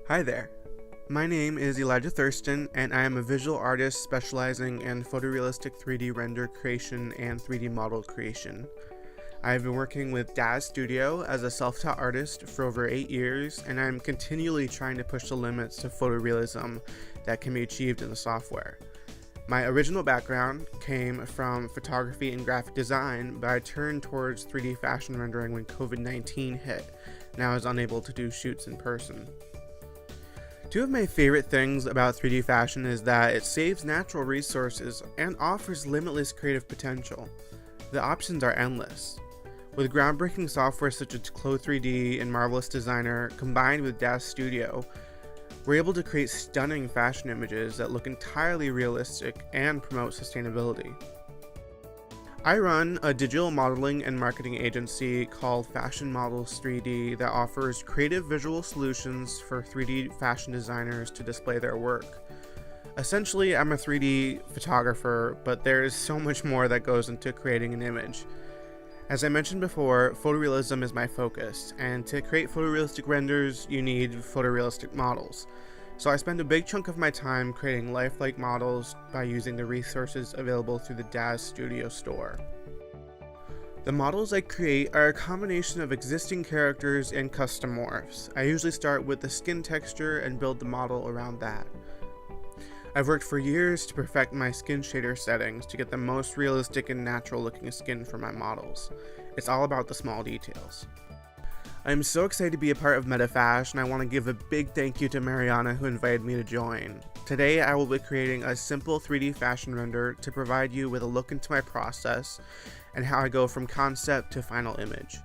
Hi there. My name is Elijah Thurston, and I am a visual artist specializing in photorealistic 3D render creation and 3D model creation. I have been working with Daz Studio as a self-taught artist for over 8 years, and I'm continually trying to push the limits of photorealism that can be achieved in the software. My original background came from photography and graphic design, but I turned towards 3D fashion rendering when COVID-19 hit, and I was unable to do shoots in person. Two of my favorite things about 3D fashion is that it saves natural resources and offers limitless creative potential. The options are endless. With groundbreaking software such as Clo3D and Marvelous Designer combined with Daz Studio, we're able to create stunning fashion images that look entirely realistic and promote sustainability. I run a digital modeling and marketing agency called Fashion Models 3D that offers creative visual solutions for 3D fashion designers to display their work. Essentially, I'm a 3D photographer, but there is so much more that goes into creating an image. As I mentioned before, photorealism is my focus, and to create photorealistic renders, you need photorealistic models. So I spend a big chunk of my time creating lifelike models by using the resources available through the Daz Studio store. The models I create are a combination of existing characters and custom morphs. I usually start with the skin texture and build the model around that. I've worked for years to perfect my skin shader settings to get the most realistic and natural looking skin for my models. It's all about the small details. I'm so excited to be a part of Metafash, and I want to give a big thank you to Mariana who invited me to join. Today I will be creating a simple 3D fashion render to provide you with a look into my process and how I go from concept to final image.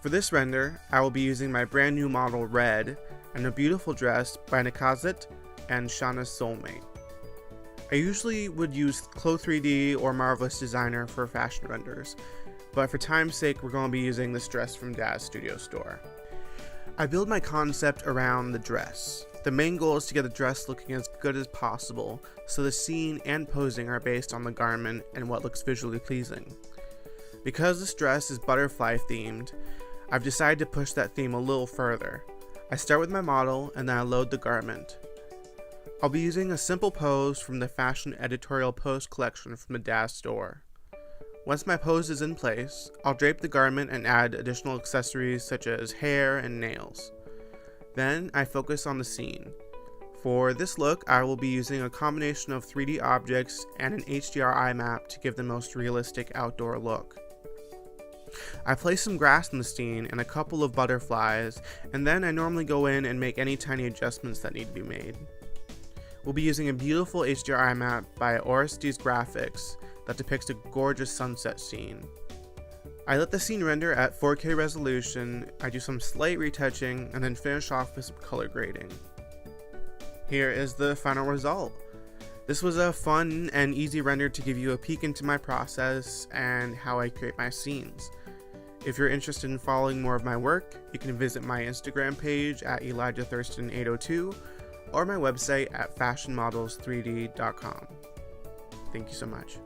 For this render, I will be using my brand new model Red and a beautiful dress by Nakazit and Shauna's Soulmate. I usually would use Clo3D or Marvelous Designer for fashion renders, but for time's sake we're going to be using this dress from Daz Studio store. I build my concept around the dress. The main goal is to get the dress looking as good as possible, so the scene and posing are based on the garment and what looks visually pleasing. Because this dress is butterfly themed, I've decided to push that theme a little further. I start with my model and then I load the garment. I'll be using a simple pose from the Fashion Editorial Pose collection from the Daz store. Once my pose is in place, I'll drape the garment and add additional accessories such as hair and nails. Then I focus on the scene. For this look, I will be using a combination of 3D objects and an HDRI map to give the most realistic outdoor look. I place some grass in the scene and a couple of butterflies, and then I normally go in and make any tiny adjustments that need to be made. We'll be using a beautiful HDRI map by Orestes Graphics that depicts a gorgeous sunset scene. I let the scene render at 4K resolution, I do some slight retouching, and then finish off with some color grading. Here is the final result. This was a fun and easy render to give you a peek into my process and how I create my scenes. If you're interested in following more of my work, you can visit my Instagram page at Elijah Thurston 802 or my website at fashionmodels3d.com. Thank you so much.